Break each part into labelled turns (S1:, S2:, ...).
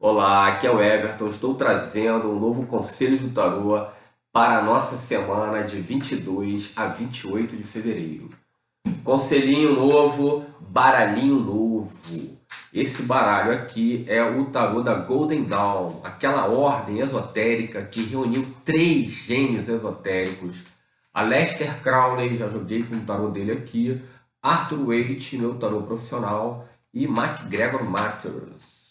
S1: Olá, aqui é o Everton. Estou trazendo um novo Conselhos do Tarô para a nossa semana de 22 a 28 de fevereiro. Conselhinho novo, baralhinho novo. Esse baralho aqui é o tarô da Golden Dawn, aquela ordem esotérica que reuniu três gênios esotéricos. Aleister Crowley, já joguei com o tarô dele aqui, Arthur Waite, meu tarô profissional, e MacGregor Matters.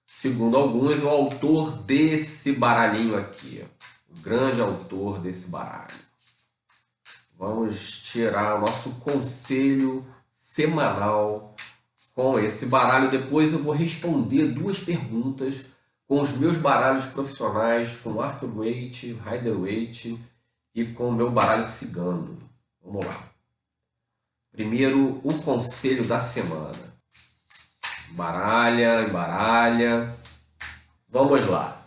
S1: Segundo alguns, o autor desse baralhinho aqui, o grande autor desse baralho. Vamos tirar o nosso conselho semanal com esse baralho. Depois eu vou responder duas perguntas com os meus baralhos profissionais, com Arthur Waite, Rider Waite e com o meu baralho cigano. Vamos lá. Primeiro, o conselho da semana. Embaralha, embaralha. Vamos lá.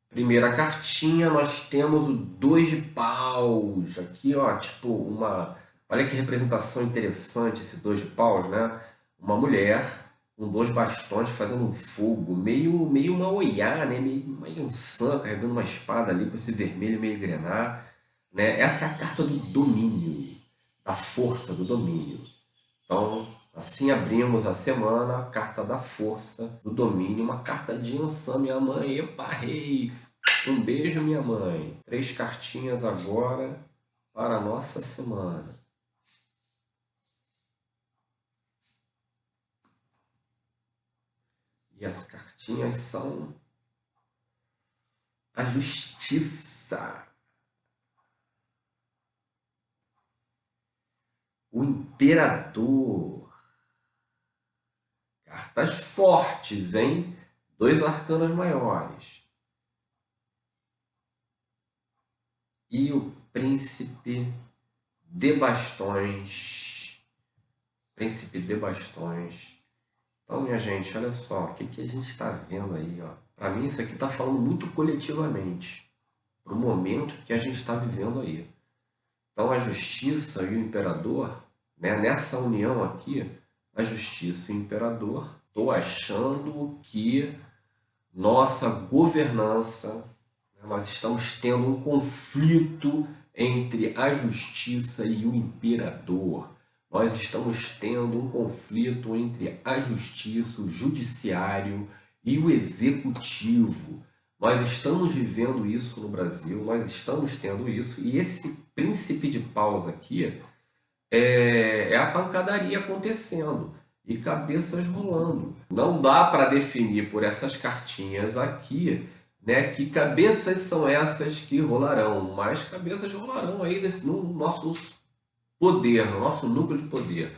S1: Primeira cartinha, nós temos o 2 de paus. Aqui, ó, tipo uma... Olha que representação interessante esse 2 de paus, né? Uma mulher com dois bastões fazendo um fogo, meio uma oiá, né? Meio uma Yansan, carregando uma espada ali com esse vermelho meio grená, né? Essa é a carta do domínio, da força do domínio. Então, assim abrimos a semana, a carta da força, do domínio, uma carta de Yansan, minha mãe, epa, rei, um beijo, minha mãe. Três cartinhas agora para a nossa semana. E as cartinhas são a justiça, o imperador. Cartas fortes, hein? Dois arcanos maiores. E o príncipe de bastões. Príncipe de bastões. Então, minha gente, olha só, o que a gente está vendo aí, ó. Para mim, isso aqui está falando muito coletivamente, para o momento que a gente está vivendo aí. Então, a justiça e o imperador, né, nessa união aqui, a justiça e o imperador, estou achando que nossa governança, né, nós estamos tendo um conflito entre a justiça e o imperador. Nós estamos tendo um conflito entre a justiça, o judiciário e o executivo. Nós estamos vivendo isso no Brasil, nós estamos tendo isso, e esse príncipe de paus aqui é a pancadaria acontecendo e cabeças rolando. Não dá para definir por essas cartinhas aqui, né, que cabeças são essas que rolarão, mas cabeças rolarão aí no nosso poder, no nosso núcleo de poder.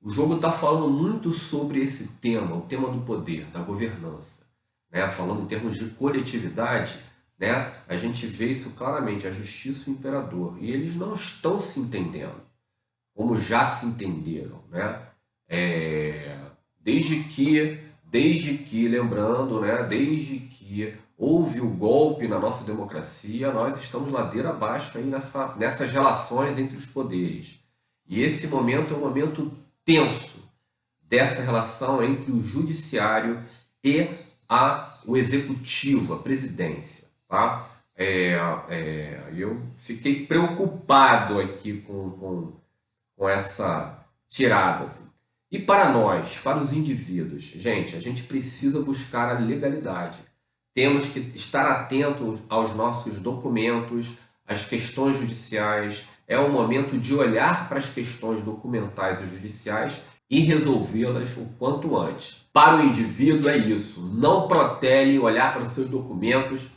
S1: O jogo está falando muito sobre esse tema, o tema do poder, da governança, né? Falando em termos de coletividade, né? A gente vê isso claramente, a justiça e o imperador, e eles não estão se entendendo, como já se entenderam, né? Desde que, lembrando, né? Desde que houve o golpe na nossa democracia, nós estamos ladeira abaixo aí nessas relações entre os poderes. E esse momento é um momento tenso dessa relação entre o judiciário e o executivo, a presidência. Tá? Eu fiquei preocupado aqui com essa tirada. Assim. E para nós, para os indivíduos, gente, a gente precisa buscar a legalidade. Temos que estar atentos aos nossos documentos, às questões judiciais. É o momento de olhar para as questões documentais e judiciais e resolvê-las o quanto antes. Para o indivíduo é isso, não protele olhar para os seus documentos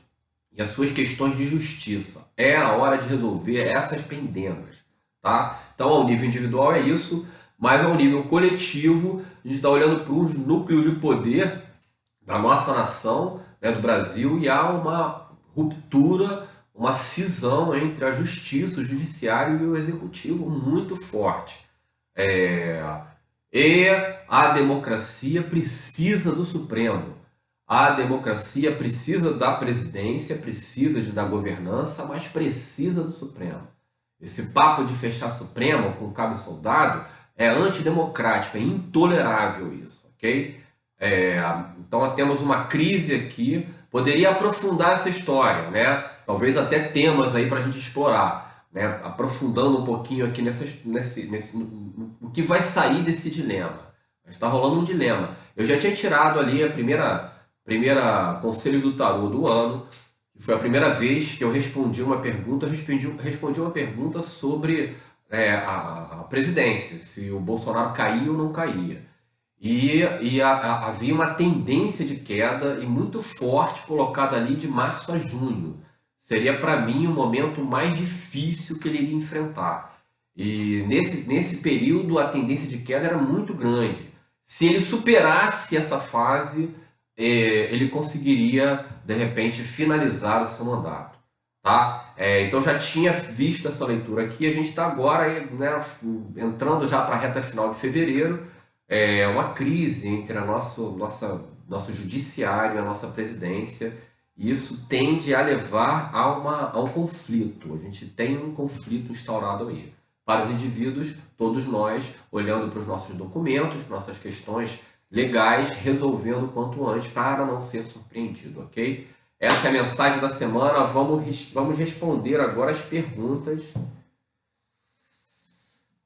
S1: e as suas questões de justiça. É a hora de resolver essas pendengas. Tá? Então, ao nível individual é isso, mas ao nível coletivo, a gente está olhando para os núcleos de poder da nossa nação, né, do Brasil, e há uma ruptura, uma cisão entre a justiça, o judiciário e o executivo muito forte. E a democracia precisa do Supremo. A democracia precisa da presidência, precisa da governança, mas precisa do Supremo. Esse papo de fechar Supremo com cabo e soldado é antidemocrático, é intolerável isso, ok? Então temos uma crise aqui, poderia aprofundar essa história, né? Talvez até temas aí para a gente explorar, né? Aprofundando um pouquinho aqui no que vai sair desse dilema. Está rolando um dilema. Eu já tinha tirado ali a primeira Conselhos do Tarô do ano, que foi a primeira vez que eu respondi uma pergunta, respondi uma pergunta sobre a presidência, se o Bolsonaro caía ou não caía. Havia uma tendência de queda e muito forte colocada ali de março a junho. Seria para mim o momento mais difícil que ele iria enfrentar. E nesse período a tendência de queda era muito grande. Se ele superasse essa fase, ele conseguiria de repente finalizar o seu mandato. Tá? Então já tinha visto essa leitura aqui. A gente está agora, né, entrando já para a reta final de fevereiro. Uma crise entre nosso judiciário e a nossa presidência, e isso tende a levar a um conflito. A gente tem um conflito instaurado aí. Para os indivíduos, todos nós, olhando para os nossos documentos, para nossas questões legais, resolvendo o quanto antes para não ser surpreendido, ok? Essa é a mensagem da semana. Vamos responder agora as perguntas.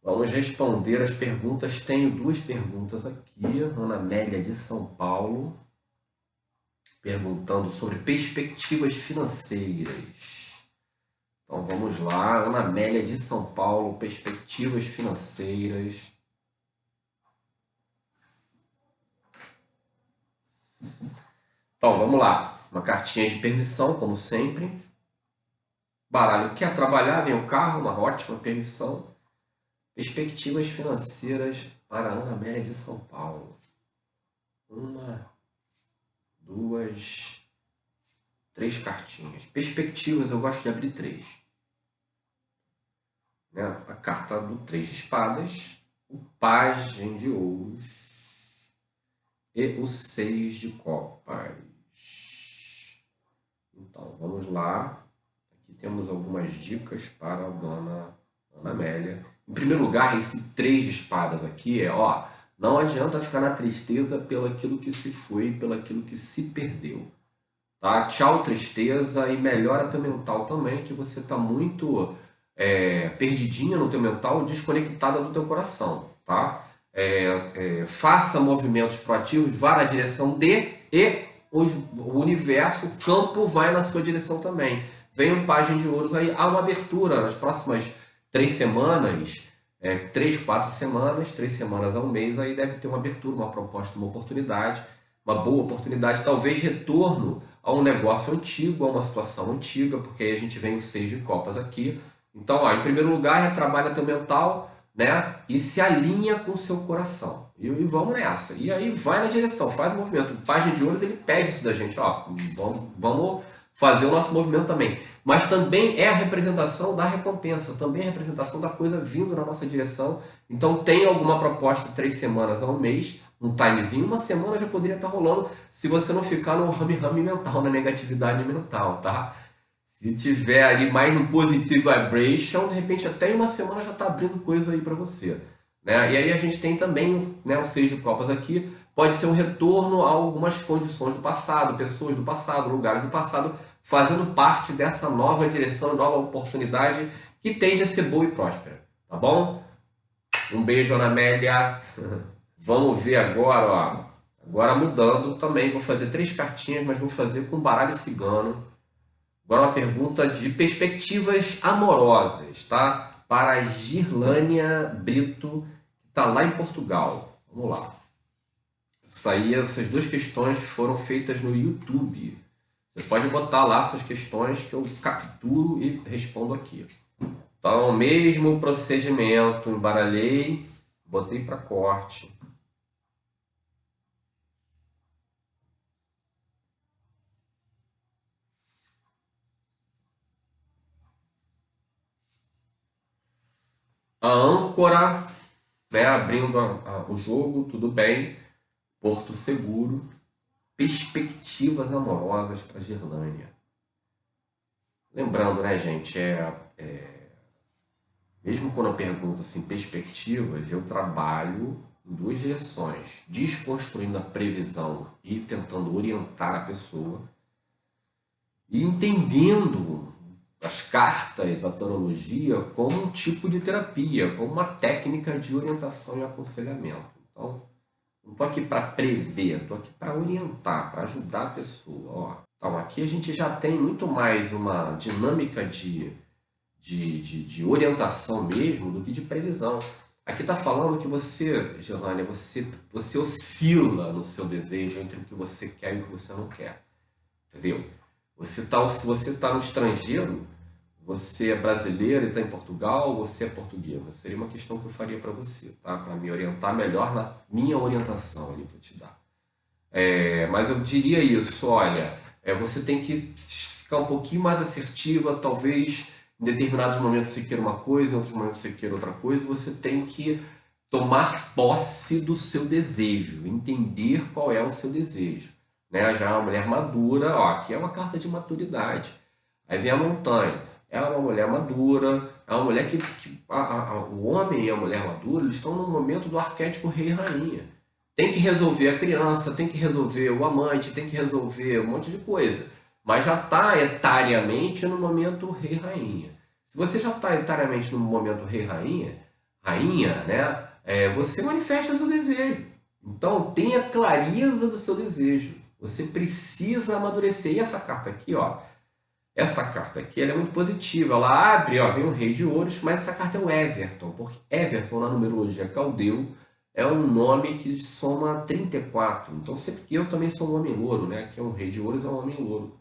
S1: Vamos responder as perguntas. Tenho duas perguntas aqui. Ana Amélia de São Paulo, perguntando sobre perspectivas financeiras. Então vamos lá. Ana Amélia de São Paulo, perspectivas financeiras. Então vamos lá. Uma cartinha de permissão, como sempre. Baralho quer trabalhar, vem o carro, uma ótima permissão. Perspectivas financeiras para a Ana Amélia de São Paulo. Uma, duas, três cartinhas. Perspectivas, eu gosto de abrir três. Né? A carta do Três de Espadas, o Pajem de Ouros e o Seis de Copas. Então, vamos lá. Aqui temos algumas dicas para a dona Ana Amélia. Em primeiro lugar, esse Três de Espadas aqui não adianta ficar na tristeza pelo aquilo que se foi, pelo aquilo que se perdeu. Tá? Tchau, tristeza, e melhora teu mental também, que você está muito perdidinha no teu mental, desconectada do teu coração. Tá? Faça movimentos proativos, vá na direção o universo, o campo vai na sua direção também. Vem um Pajem de Ouros aí, há uma abertura nas próximas 3 semanas, 3, 4 semanas, 3 semanas a um mês, aí deve ter uma abertura, uma proposta, uma oportunidade, uma boa oportunidade, talvez retorno a um negócio antigo, a uma situação antiga, porque aí a gente vem o Seis de Copas aqui. Então, em primeiro lugar, trabalha teu mental, né? E se alinha com o seu coração. E vamos nessa. E aí vai na direção, faz o movimento. O Pajem de Ouros, ele pede isso da gente, vamos fazer o nosso movimento também. Mas também é a representação da recompensa, também é a representação da coisa vindo na nossa direção. Então tem alguma proposta 3 semanas a um mês, um timezinho, uma semana já poderia estar rolando, se você não ficar no rame-rame mental, na negatividade mental, tá? Se tiver ali mais no positive vibration, de repente até em uma semana já está abrindo coisa aí para você. Né? E aí a gente tem também, né, o Seis de Copas aqui, pode ser um retorno a algumas condições do passado, pessoas do passado, lugares do passado, fazendo parte dessa nova direção, nova oportunidade que tende a ser boa e próspera, tá bom? Um beijo, Ana Amélia. Vamos ver agora, agora mudando também, vou fazer 3 cartinhas, mas vou fazer com baralho cigano. Agora uma pergunta de perspectivas amorosas, tá? Para a Girlânia Brito, que está lá em Portugal. Vamos lá. Essas 2 questões foram feitas no YouTube. Você pode botar lá suas questões que eu capturo e respondo aqui. Então, mesmo procedimento, embaralhei, botei para corte. A âncora, né, abrindo o jogo, tudo bem. Porto Seguro. Perspectivas amorosas para a Girlânia. Lembrando, né, gente, mesmo quando eu pergunto assim, perspectivas, eu trabalho em duas direções, desconstruindo a previsão e tentando orientar a pessoa, e entendendo as cartas, a tarologia, como um tipo de terapia, como uma técnica de orientação e aconselhamento. Então, não estou aqui para prever, estou aqui para orientar, para ajudar a pessoa. Ó. Então, aqui a gente já tem muito mais uma dinâmica de orientação mesmo do que de previsão. Aqui está falando que você, Giovanni, você oscila no seu desejo entre o que você quer e o que você não quer. Entendeu? Se você está no estrangeiro, você é brasileiro e está em Portugal, você é portuguesa. Seria uma questão que eu faria para você, tá? Para me orientar melhor na minha orientação ali para te dar. Mas eu diria isso, olha, você tem que ficar um pouquinho mais assertiva, talvez em determinados momentos você queira uma coisa, em outros momentos você queira outra coisa, você tem que tomar posse do seu desejo, entender qual é o seu desejo. Né? Já é uma mulher madura, ó, aqui é uma carta de maturidade. Aí vem a montanha, ela é uma mulher madura, é uma mulher que o homem e a mulher madura, eles estão no momento do arquétipo rei e rainha. Tem que resolver a criança, tem que resolver o amante, tem que resolver um monte de coisa. Mas já está etariamente no momento rei-rainha. Se você já está etariamente no momento rei-rainha, né, você manifesta seu desejo. Então, tenha clareza do seu desejo. Você precisa amadurecer. E essa carta aqui, ó, essa carta aqui ela é muito positiva. Ela abre, ó, vem o Rei de Ouros, mas essa carta é o Everton, porque Everton, na numerologia caldeu, é um nome que soma 34. Então, sempre que eu também sou um homem louro, né? Aqui é um Rei de Ouros, é um homem louro.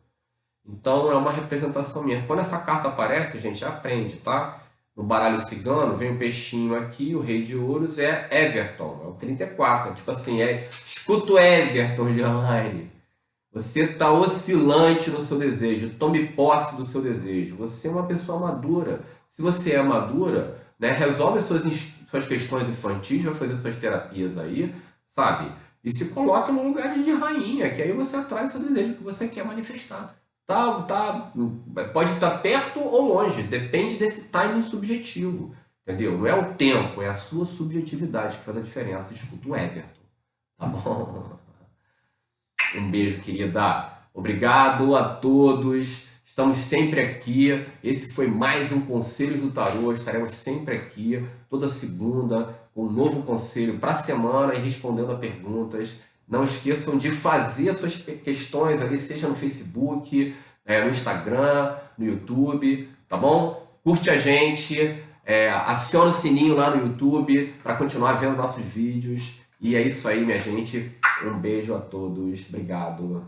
S1: Então, é uma representação minha. Quando essa carta aparece, gente, aprende, tá? No baralho cigano, vem o peixinho aqui, o Rei de Ouros é Everton, é o 34. Tipo assim, escuta o Everton, Giovanni. Você está oscilante no seu desejo, tome posse do seu desejo. Você é uma pessoa madura. Se você é madura, né, resolve suas questões infantis, vai fazer suas terapias aí, sabe? E se coloca no lugar de rainha, que aí você atrai o seu desejo que você quer manifestar. Pode estar perto ou longe, depende desse timing subjetivo, entendeu? Não é o tempo, é a sua subjetividade que faz a diferença. Escuta o Everton, tá bom? Um beijo, querida. Obrigado a todos. Estamos sempre aqui. Esse foi mais um Conselhos do Tarô. Estaremos sempre aqui, toda segunda, com um novo conselho para a semana e respondendo a perguntas. Não esqueçam de fazer suas questões ali, seja no Facebook, no Instagram, no YouTube, tá bom? Curte a gente, aciona o sininho lá no YouTube para continuar vendo nossos vídeos. E é isso aí, minha gente. Um beijo a todos. Obrigado.